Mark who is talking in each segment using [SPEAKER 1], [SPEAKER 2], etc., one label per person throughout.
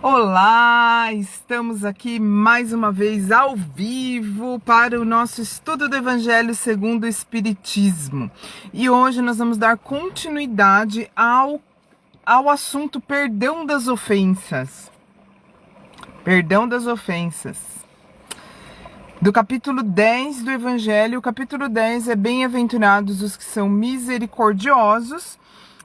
[SPEAKER 1] Olá, estamos aqui mais uma vez ao vivo para o nosso estudo do Evangelho segundo o Espiritismo. E hoje nós vamos dar continuidade ao assunto perdão das ofensas. Perdão das ofensas. Do capítulo 10 do Evangelho, o capítulo 10 é bem-aventurados os que são misericordiosos.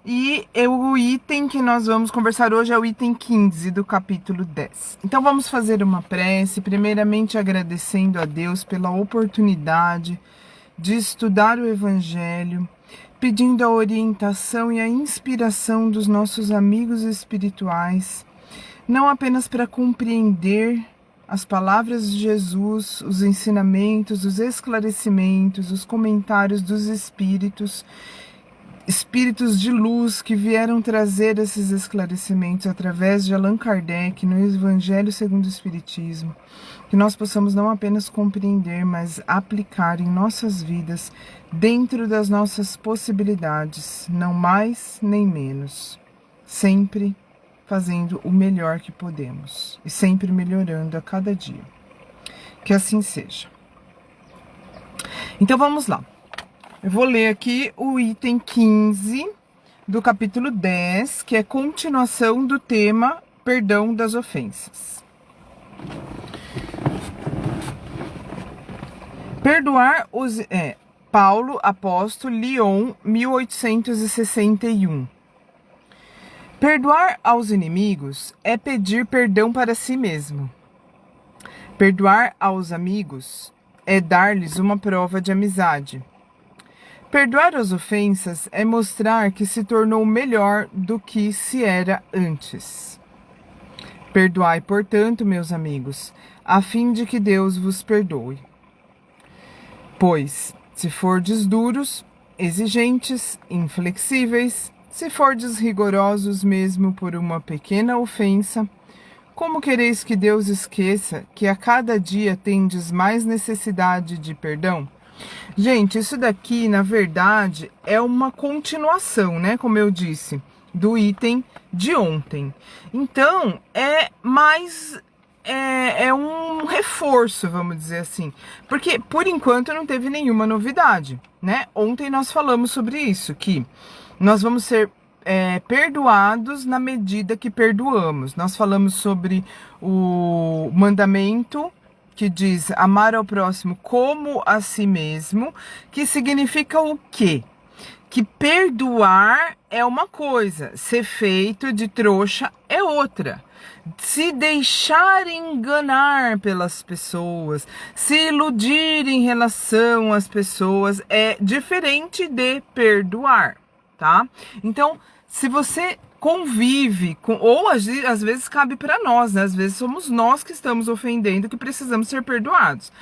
[SPEAKER 1] E o item que nós vamos conversar hoje é o item 15 do capítulo 10. Então vamos fazer uma prece, primeiramente agradecendo a Deus pela oportunidade de estudar o Evangelho, pedindo a orientação e a inspiração dos nossos amigos espirituais, não apenas para compreender as palavras de Jesus, os ensinamentos, os esclarecimentos, os comentários dos espíritos de luz que vieram trazer esses esclarecimentos através de Allan Kardec no Evangelho segundo o Espiritismo, que nós possamos não apenas compreender, mas aplicar em nossas vidas, dentro das nossas possibilidades, não mais nem menos, sempre fazendo o melhor que podemos e sempre melhorando a cada dia. Que assim seja. Então vamos lá. Eu vou ler aqui o item 15 do capítulo 10, que é continuação do tema perdão das ofensas. Perdoar os... Paulo, apóstolo, Lyon, 1861. Perdoar aos inimigos é pedir perdão para si mesmo. Perdoar aos amigos é dar-lhes uma prova de amizade. Perdoar as ofensas é mostrar que se tornou melhor do que se era antes. Perdoai, portanto, meus amigos, a fim de que Deus vos perdoe. Pois, se fordes duros, exigentes, inflexíveis, se fordes rigorosos mesmo por uma pequena ofensa, como quereis que Deus esqueça que a cada dia tendes mais necessidade de perdão? Gente, isso daqui, na verdade, é uma continuação, né? Como eu disse, do item de ontem. Então, é um reforço, vamos dizer assim. Porque, por enquanto, não teve nenhuma novidade, né? Ontem nós falamos sobre isso, que nós vamos ser perdoados na medida que perdoamos. Nós falamos sobre o mandamento que diz amar ao próximo como a si mesmo, que significa o quê? Que perdoar é uma coisa, ser feito de trouxa é outra. Se deixar enganar pelas pessoas, se iludir em relação às pessoas é diferente de perdoar, tá? Então, se você convive com, ou às vezes cabe para nós, né? Às vezes somos nós que estamos ofendendo, que precisamos ser perdoados.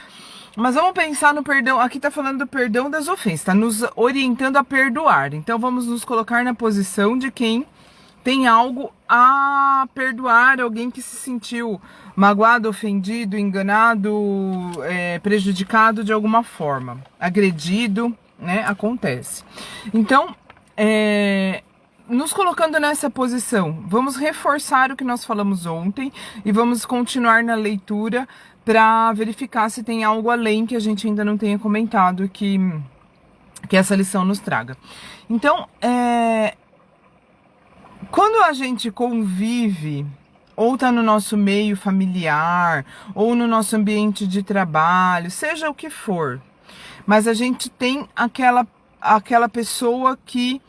[SPEAKER 1] Mas vamos pensar no perdão, aqui tá falando do perdão das ofensas, tá nos orientando a perdoar. Então vamos nos colocar na posição de quem tem algo a perdoar, alguém que se sentiu magoado, ofendido, enganado, prejudicado de alguma forma, agredido, né? Acontece. Então, nos colocando nessa posição, vamos reforçar o que nós falamos ontem e vamos continuar na leitura para verificar se tem algo além que a gente ainda não tenha comentado que essa lição nos traga. Então, quando a gente convive, ou está no nosso meio familiar, ou no nosso ambiente de trabalho, seja o que for, mas a gente tem aquela pessoa que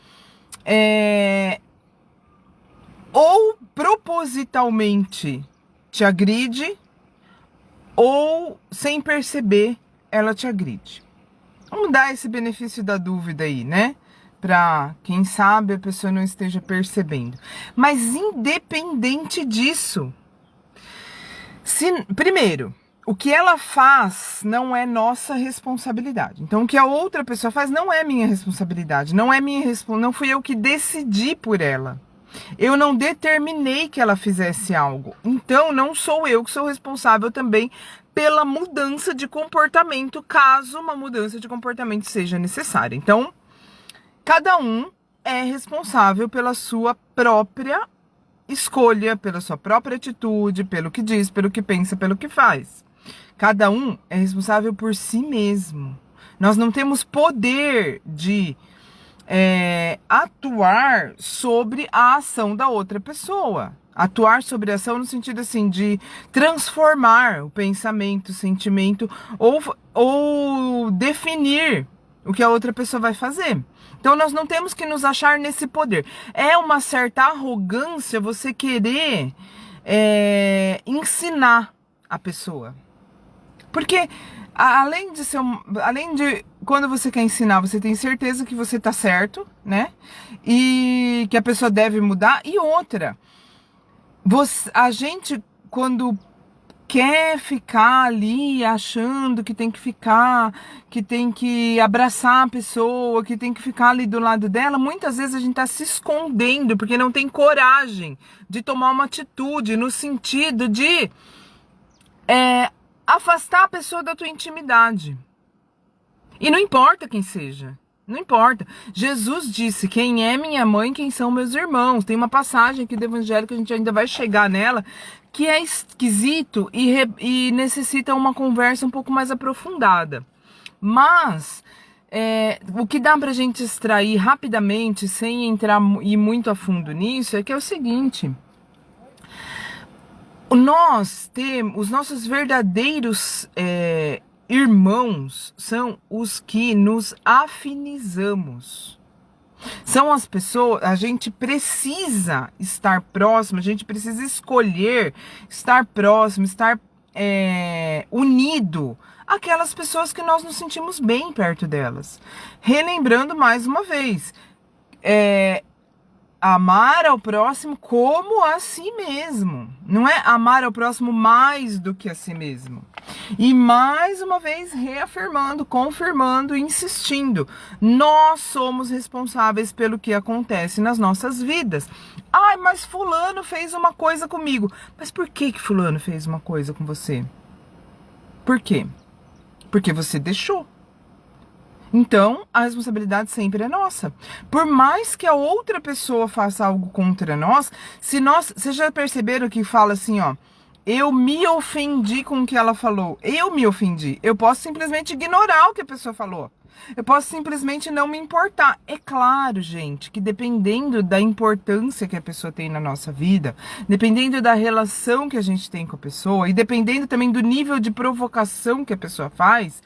[SPEAKER 1] ou propositalmente te agride, ou sem perceber ela te agride. Vamos dar esse benefício da dúvida aí, né? Para quem sabe a pessoa não esteja percebendo. Mas independente disso, primeiro, o que ela faz não é nossa responsabilidade. Então, o que a outra pessoa faz não é minha responsabilidade. Não fui eu que decidi por ela. Eu não determinei que ela fizesse algo. Então, não sou eu que sou responsável também pela mudança de comportamento, caso uma mudança de comportamento seja necessária. Então, cada um é responsável pela sua própria escolha, pela sua própria atitude, pelo que diz, pelo que pensa, pelo que faz. Cada um é responsável por si mesmo. Nós não temos poder de atuar sobre a ação da outra pessoa. Atuar sobre a ação no sentido assim de transformar o pensamento, o sentimento ou definir o que a outra pessoa vai fazer. Então nós não temos que nos achar nesse poder. É uma certa arrogância você querer ensinar a pessoa. Porque além de quando você quer ensinar, você tem certeza que você tá certo, né? E que a pessoa deve mudar. E outra, a gente quando quer ficar ali achando que tem que ficar, que tem que abraçar a pessoa, que tem que ficar ali do lado dela, muitas vezes a gente tá se escondendo porque não tem coragem de tomar uma atitude no sentido de afastar a pessoa da tua intimidade. E não importa quem seja. Não importa. Jesus disse, quem é minha mãe, quem são meus irmãos. Tem uma passagem aqui do Evangelho que a gente ainda vai chegar nela, que é esquisito e necessita uma conversa um pouco mais aprofundada. Mas o que dá pra gente extrair rapidamente, sem ir muito a fundo nisso, é que é o seguinte: os nossos verdadeiros irmãos são os que nos afinizamos. São as pessoas, a gente precisa estar próximo, a gente precisa escolher estar próximo, estar unido àquelas pessoas que nós nos sentimos bem perto delas. Relembrando mais uma vez, amar ao próximo como a si mesmo. Não é amar ao próximo mais do que a si mesmo. E mais uma vez reafirmando, confirmando, insistindo. Nós somos responsáveis pelo que acontece nas nossas vidas. Ai, mas fulano fez uma coisa comigo. Mas por que fulano fez uma coisa com você? Por quê? Porque você deixou. Então, a responsabilidade sempre é nossa. Por mais que a outra pessoa faça algo contra nós, vocês já perceberam que fala assim, ó, eu me ofendi com o que ela falou. Eu me ofendi. Eu posso simplesmente ignorar o que a pessoa falou. Eu posso simplesmente não me importar. É claro, gente, que dependendo da importância que a pessoa tem na nossa vida, dependendo da relação que a gente tem com a pessoa e dependendo também do nível de provocação que a pessoa faz,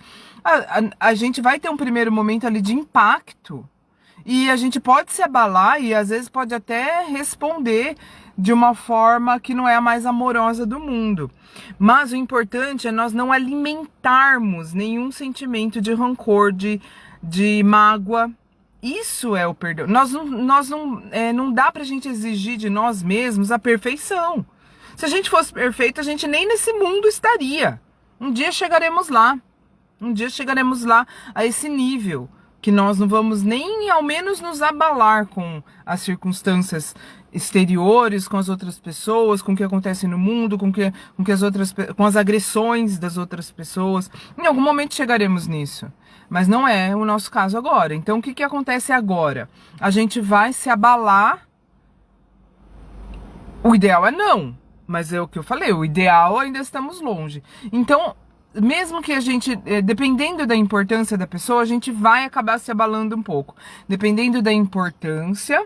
[SPEAKER 1] a gente vai ter um primeiro momento ali de impacto e a gente pode se abalar e às vezes pode até responder de uma forma que não é a mais amorosa do mundo. Mas o importante é nós não alimentarmos nenhum sentimento de rancor, de mágoa. Isso é o perdão. Não dá pra gente exigir de nós mesmos a perfeição. Se a gente fosse perfeito, a gente nem nesse mundo estaria. Um dia chegaremos lá. Um dia chegaremos lá a esse nível que nós não vamos nem ao menos nos abalar com as circunstâncias exteriores, com as outras pessoas, com o que acontece no mundo, com as agressões das outras pessoas. Em algum momento chegaremos nisso, mas não é o nosso caso agora. Então o que acontece agora? A gente vai se abalar. O ideal é não, mas é o que eu falei, o ideal ainda estamos longe. Então, mesmo que a gente, dependendo da importância da pessoa, a gente vai acabar se abalando um pouco. Dependendo da importância,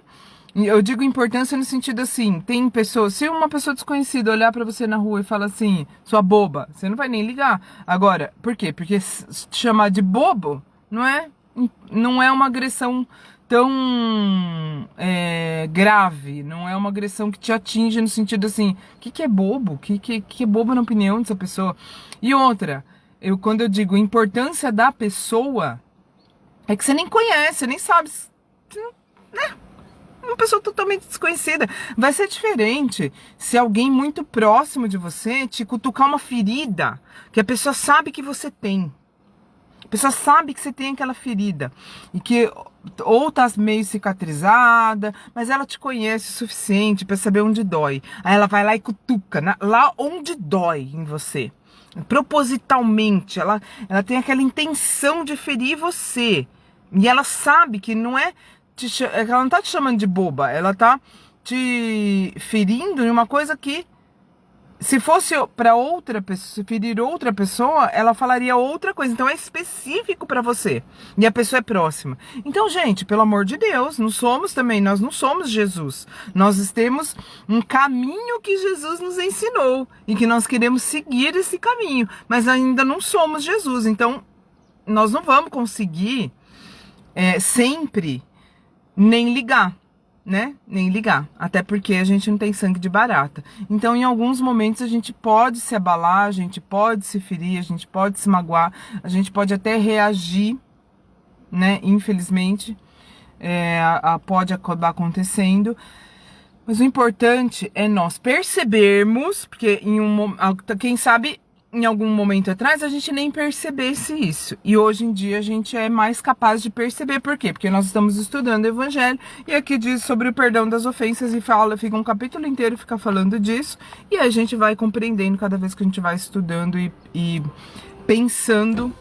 [SPEAKER 1] eu digo importância no sentido assim, tem pessoas, se uma pessoa desconhecida olhar pra você na rua e falar assim, sua boba, você não vai nem ligar. Agora, por quê? Porque te chamar de bobo não é uma agressão tão grave, não é uma agressão que te atinge no sentido assim, o que é bobo? O que é bobo na opinião dessa pessoa? E outra, quando eu digo importância da pessoa, é que você nem conhece, nem sabe, né? Uma pessoa totalmente desconhecida. Vai ser diferente se alguém muito próximo de você te cutucar uma ferida que a pessoa sabe que você tem. A pessoa sabe que você tem aquela ferida e que ou tá meio cicatrizada, mas ela te conhece o suficiente para saber onde dói. Aí ela vai lá e cutuca lá onde dói em você. Propositalmente, ela tem aquela intenção de ferir você. E ela sabe que não é ela não tá te chamando de boba, ela tá te ferindo em uma coisa que, se fosse para outra pessoa, se ferir outra pessoa, ela falaria outra coisa. Então é específico para você. E a pessoa é próxima. Então, gente, pelo amor de Deus, nós não somos Jesus. Nós temos um caminho que Jesus nos ensinou e que nós queremos seguir esse caminho, mas ainda não somos Jesus. Então, nós não vamos conseguir sempre nem ligar. Né? Nem ligar, até porque a gente não tem sangue de barata. Então, em alguns momentos a gente pode se abalar, a gente pode se ferir, a gente pode se magoar, a gente pode até reagir, né? Infelizmente, pode acabar acontecendo. Mas o importante é nós percebermos, porque quem sabe em algum momento atrás a gente nem percebesse isso. E hoje em dia a gente é mais capaz de perceber. Por quê? Porque nós estamos estudando o Evangelho e aqui diz sobre o perdão das ofensas e fica um capítulo inteiro falando disso. E a gente vai compreendendo cada vez que a gente vai estudando e pensando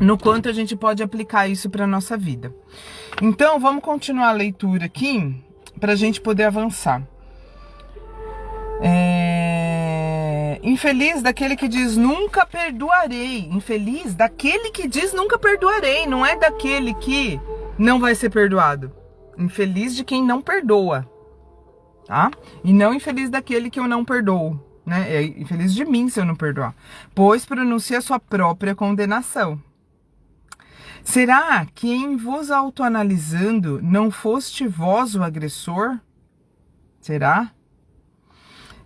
[SPEAKER 1] no quanto a gente pode aplicar isso para a nossa vida. Então, vamos continuar a leitura aqui para a gente poder avançar. Infeliz daquele que diz nunca perdoarei. Infeliz daquele que diz nunca perdoarei. Não é daquele que não vai ser perdoado. Infeliz de quem não perdoa, tá? E não infeliz daquele que eu não perdoo, né? É infeliz de mim se eu não perdoar, pois pronuncia sua própria condenação. Será que em vos autoanalisando não foste vós o agressor? Será?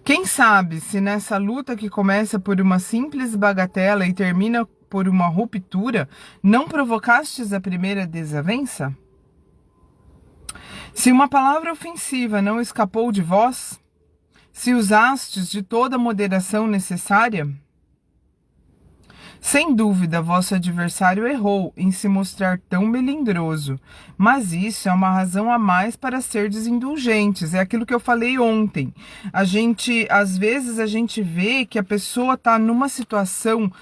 [SPEAKER 1] Quem sabe se nessa luta que começa por uma simples bagatela e termina por uma ruptura, não provocastes a primeira desavença? Se uma palavra ofensiva não escapou de vós, se usastes de toda a moderação necessária, sem dúvida, vosso adversário errou em se mostrar tão melindroso, mas isso é uma razão a mais para serdes indulgentes. É aquilo que eu falei ontem. Às vezes a gente vê que a pessoa está numa situação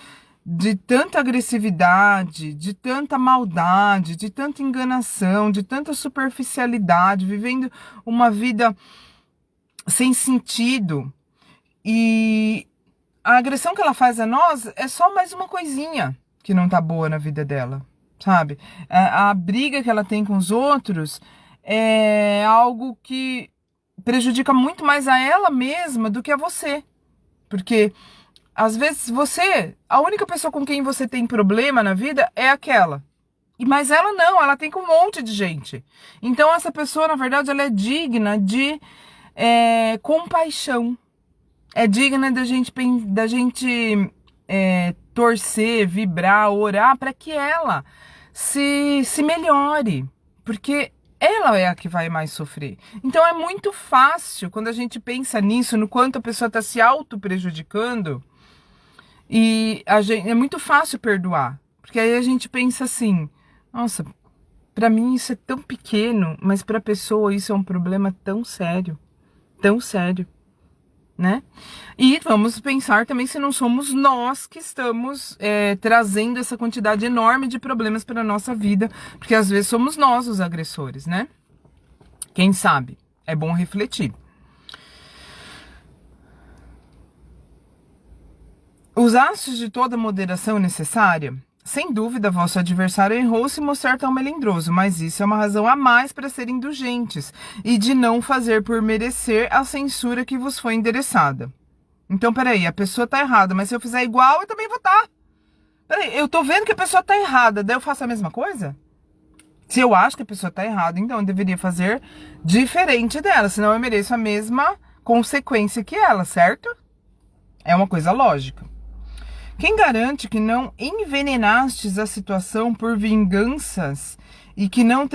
[SPEAKER 1] de tanta agressividade, de tanta maldade, de tanta enganação, de tanta superficialidade, vivendo uma vida sem sentido. E a agressão que ela faz a nós é só mais uma coisinha que não tá boa na vida dela, sabe? A briga que ela tem com os outros é algo que prejudica muito mais a ela mesma do que a você. Porque, às vezes, a única pessoa com quem você tem problema na vida é aquela. Mas ela não, ela tem com um monte de gente. Então, essa pessoa, na verdade, ela é digna de compaixão. É digna da gente torcer, vibrar, orar para que ela se melhore, porque ela é a que vai mais sofrer. Então é muito fácil, quando a gente pensa nisso, no quanto a pessoa está se auto-prejudicando, é muito fácil perdoar, porque aí a gente pensa assim, nossa, para mim isso é tão pequeno, mas para a pessoa isso é um problema tão sério, né? E vamos pensar também se não somos nós que estamos trazendo essa quantidade enorme de problemas para a nossa vida, porque às vezes somos nós os agressores, né? Quem sabe? É bom refletir. Usastes de toda a moderação necessária? Sem dúvida, vosso adversário errou se mostrar tão melindroso, mas isso é uma razão a mais para ser indulgentes e de não fazer por merecer a censura que vos foi endereçada. Então, peraí, a pessoa tá errada, mas se eu fizer igual, eu também vou estar. Peraí, eu tô vendo que a pessoa tá errada, daí eu faço a mesma coisa? Se eu acho que a pessoa tá errada, então eu deveria fazer diferente dela, senão eu mereço a mesma consequência que ela, certo? É uma coisa lógica. Quem garante que não envenenastes a situação por vinganças e que não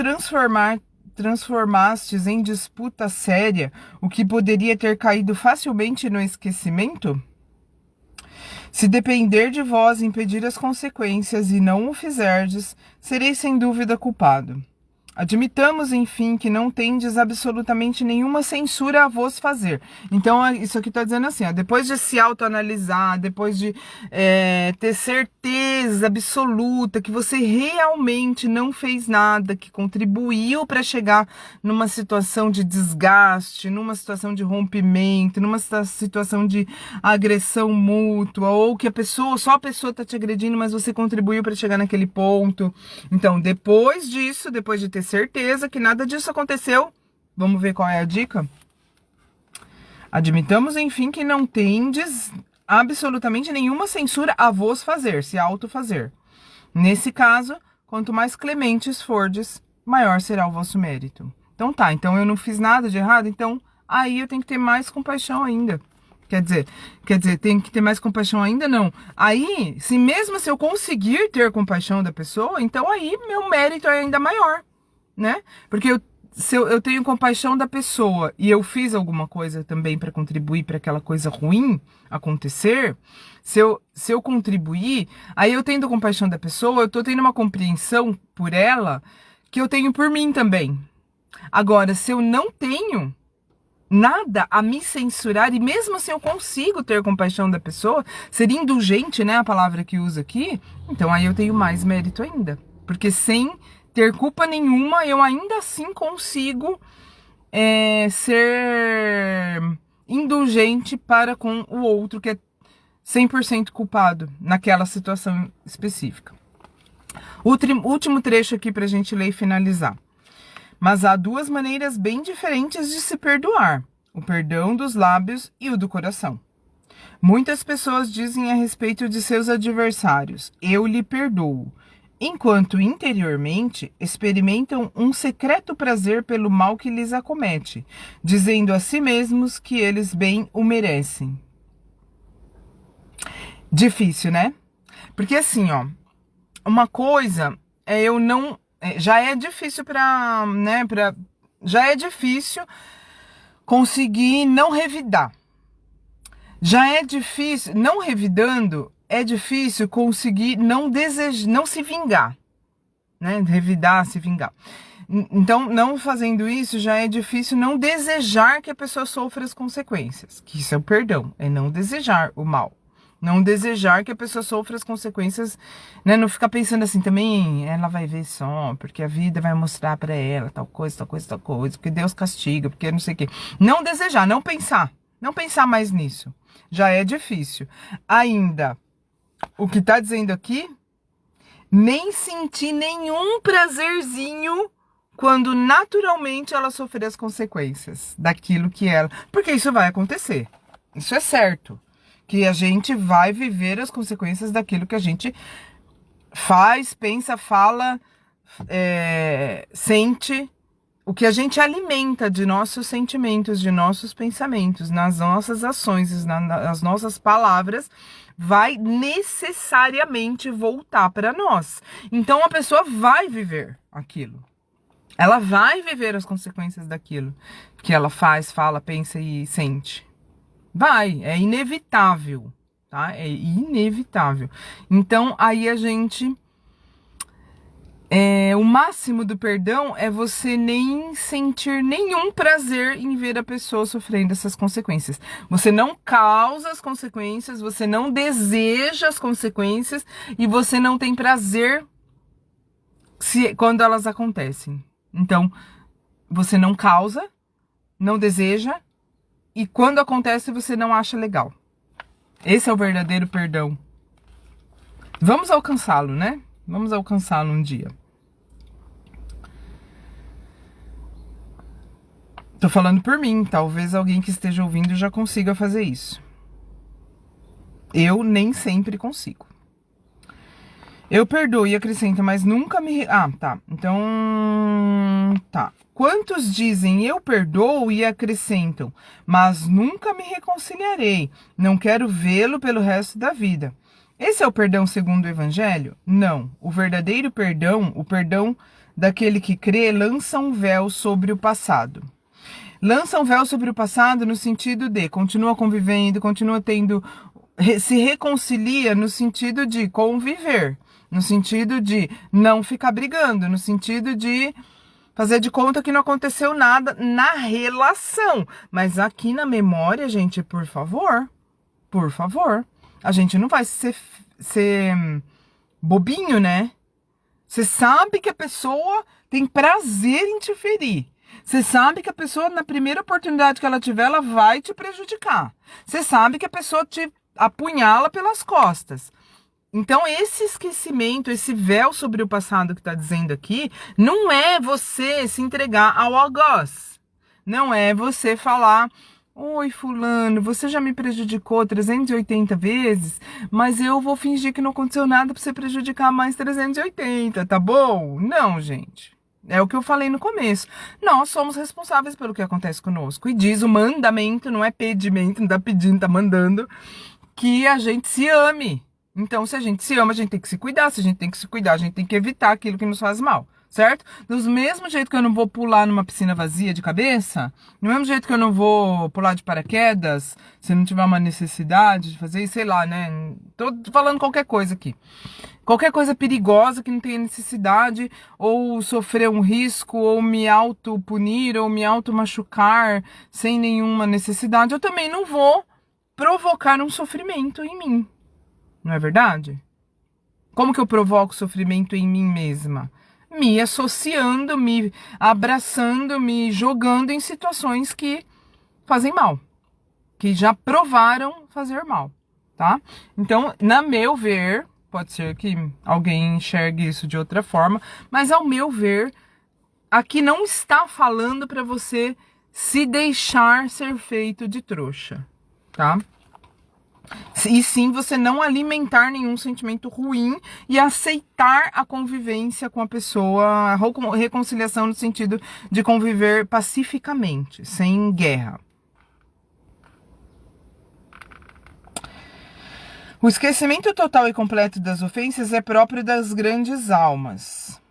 [SPEAKER 1] transformastes em disputa séria o que poderia ter caído facilmente no esquecimento? Se depender de vós impedir as consequências e não o fizerdes, sereis sem dúvida culpado. Admitamos, enfim, que não tendes absolutamente nenhuma censura a vos fazer. Então, isso aqui está dizendo assim, ó, depois de se autoanalisar, depois de ter certeza absoluta que você realmente não fez nada que contribuiu para chegar numa situação de desgaste, numa situação de rompimento, numa situação de agressão mútua, ou que só a pessoa está te agredindo, mas você contribuiu para chegar naquele ponto. Então, depois disso, depois de ter certeza que nada disso aconteceu, vamos ver qual é a dica? Admitamos, enfim, que não tendes absolutamente nenhuma censura a vos fazer, se autofazer. Nesse caso, quanto mais clementes fordes, maior será o vosso mérito. Então tá, então eu não fiz nada de errado, então aí eu tenho que ter mais compaixão ainda. Quer dizer, tem que ter mais compaixão ainda? Não. Aí, mesmo se eu conseguir ter compaixão da pessoa, então aí meu mérito é ainda maior, né? Porque se eu tenho compaixão da pessoa e eu fiz alguma coisa também para contribuir para aquela coisa ruim acontecer, se eu contribuir, aí eu tendo compaixão da pessoa, eu tô tendo uma compreensão por ela que eu tenho por mim também. Agora, se eu não tenho nada a me censurar, e mesmo assim eu consigo ter compaixão da pessoa, ser indulgente, né, a palavra que usa aqui, então aí eu tenho mais mérito ainda, porque sem ter culpa nenhuma, eu ainda assim consigo ser indulgente para com o outro que é 100% culpado naquela situação específica. Último trecho aqui para a gente ler e finalizar. Mas há duas maneiras bem diferentes de se perdoar: o perdão dos lábios e o do coração. Muitas pessoas dizem a respeito de seus adversários: eu lhe perdoo, enquanto interiormente experimentam um secreto prazer pelo mal que lhes acomete, dizendo a si mesmos que eles bem o merecem. Difícil, né? Porque assim, ó, uma coisa é eu não... já é difícil já é difícil conseguir não revidar. Já é difícil, não revidando, é difícil conseguir não se vingar, né? Revidar, se vingar. Então, não fazendo isso, já é difícil não desejar que a pessoa sofra as consequências. Que isso é o perdão, é não desejar o mal. Não desejar que a pessoa sofra as consequências, né? Não ficar pensando assim, também ela vai ver só, porque a vida vai mostrar pra ela tal coisa, tal coisa, tal coisa, porque Deus castiga, porque não sei o quê. Não desejar, não pensar mais nisso. Já é difícil. Ainda, o que tá dizendo aqui, nem sentir nenhum prazerzinho quando naturalmente ela sofrer as consequências daquilo que ela... Porque isso vai acontecer, isso é certo. Que a gente vai viver as consequências daquilo que a gente faz, pensa, fala, sente, o que a gente alimenta de nossos sentimentos, de nossos pensamentos, nas nossas ações, nas nossas palavras, vai necessariamente voltar para nós. Então a pessoa vai viver aquilo. Ela vai viver as consequências daquilo que ela faz, fala, pensa e sente. Vai, é inevitável, tá? É inevitável. Então, aí a gente... o máximo do perdão é você nem sentir nenhum prazer em ver a pessoa sofrendo essas consequências. Você não causa as consequências, você não deseja as consequências e você não tem prazer quando elas acontecem. Então, você não causa, não deseja, e quando acontece, você não acha legal. Esse é o verdadeiro perdão. Vamos alcançá-lo, né? Vamos alcançá-lo um dia. Tô falando por mim. Talvez alguém que esteja ouvindo já consiga fazer isso. Eu nem sempre consigo. Eu perdoo e acrescento, mas nunca me... Ah, tá. Então... Tá. Quantos dizem eu perdoo e acrescentam, mas nunca me reconciliarei, não quero vê-lo pelo resto da vida. Esse é o perdão segundo o Evangelho? Não. O verdadeiro perdão, o perdão daquele que crê, lança um véu sobre o passado. Lança um véu sobre o passado no sentido de continua convivendo, continua tendo... Se reconcilia no sentido de conviver, no sentido de não ficar brigando, no sentido de Fazer de conta que não aconteceu nada na relação. Mas aqui na memória, gente, por favor, a gente não vai ser bobinho, né? Você sabe que a pessoa tem prazer em te ferir. Você sabe que a pessoa, na primeira oportunidade que ela tiver, ela vai te prejudicar. Você sabe que a pessoa te apunhala pelas costas. Então, esse esquecimento, esse véu sobre o passado que está dizendo aqui, não é você se entregar ao algoz. Não é você falar: oi, fulano, você já me prejudicou 380 vezes, mas eu vou fingir que não aconteceu nada para você prejudicar mais 380, tá bom? Não, gente. É o que eu falei no começo. Nós somos responsáveis pelo que acontece conosco. E diz o mandamento, não é pedimento, não tá pedindo, tá mandando, que a gente se ame. Então, se a gente se ama, a gente tem que se cuidar. Se a gente tem que se cuidar, a gente tem que evitar aquilo que nos faz mal, certo? Do mesmo jeito que eu não vou pular numa piscina vazia de cabeça, do mesmo jeito que eu não vou pular de paraquedas, se não tiver uma necessidade de fazer isso, sei lá, né? Tô falando qualquer coisa aqui. Qualquer coisa perigosa que não tenha necessidade, ou sofrer um risco, ou me auto-punir, ou me auto-machucar sem nenhuma necessidade, eu também não vou provocar um sofrimento em mim. Não é verdade? Como que eu provoco sofrimento em mim mesma? Me associando, me abraçando, me jogando em situações que fazem mal. Que já provaram fazer mal, tá? Então, na meu ver, pode ser que alguém enxergue isso de outra forma, mas ao meu ver, aqui não está falando para você se deixar ser feito de trouxa, tá? E sim você não alimentar nenhum sentimento ruim e aceitar a convivência com a pessoa, a reconciliação no sentido de conviver pacificamente, sem guerra. O esquecimento total e completo das ofensas é próprio das grandes almas.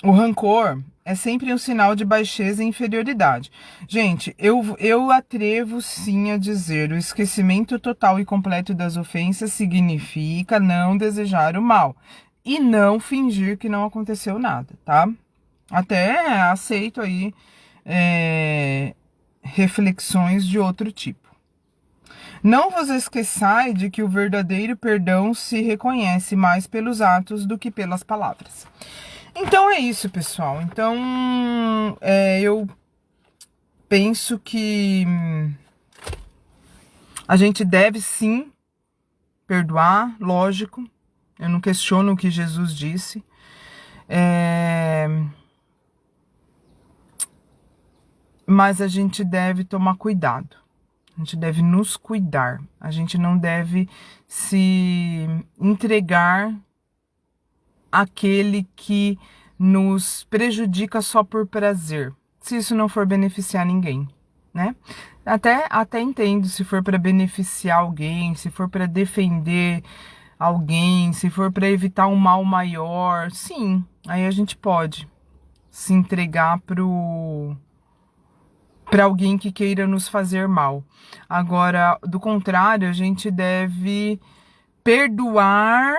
[SPEAKER 1] O rancor é sempre um sinal de baixeza e inferioridade. Gente, eu atrevo sim a dizer, o esquecimento total e completo das ofensas significa não desejar o mal e não fingir que não aconteceu nada, tá? Até aceito aí reflexões de outro tipo. Não vos esqueçais de que o verdadeiro perdão se reconhece mais pelos atos do que pelas palavras. Então é isso, pessoal. Então, eu penso que a gente deve sim perdoar, lógico. Eu não questiono o que Jesus disse. Mas a gente deve tomar cuidado. A gente deve nos cuidar. A gente não deve se entregar àquele que nos prejudica só por prazer, se isso não for beneficiar ninguém, né? Até entendo se for para beneficiar alguém, se for para defender alguém, se for para evitar um mal maior, sim, aí a gente pode se entregar para alguém que queira nos fazer mal. Agora, do contrário, a gente deve perdoar,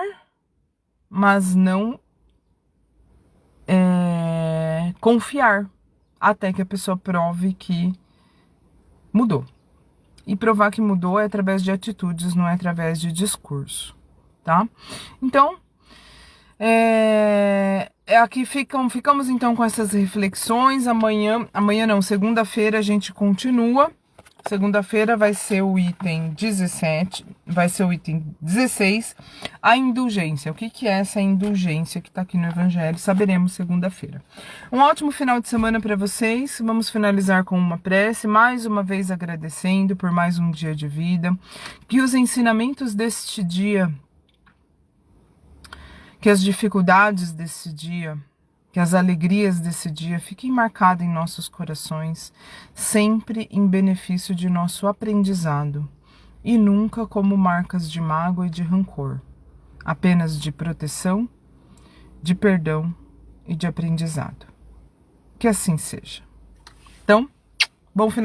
[SPEAKER 1] mas não confiar até que a pessoa prove que mudou. E provar que mudou é através de atitudes, não é através de discurso, tá? Então, aqui ficamos então com essas reflexões. Amanhã não, segunda-feira a gente continua. Segunda-feira vai ser o item 17, vai ser o item 16, a indulgência. O que é essa indulgência que está aqui no Evangelho? Saberemos segunda-feira. Um ótimo final de semana para vocês. Vamos finalizar com uma prece, mais uma vez agradecendo por mais um dia de vida. Que os ensinamentos deste dia, que as dificuldades desse dia, que as alegrias desse dia fiquem marcadas em nossos corações, sempre em benefício de nosso aprendizado, e nunca como marcas de mágoa e de rancor, apenas de proteção, de perdão e de aprendizado. Que assim seja. Então, bom final.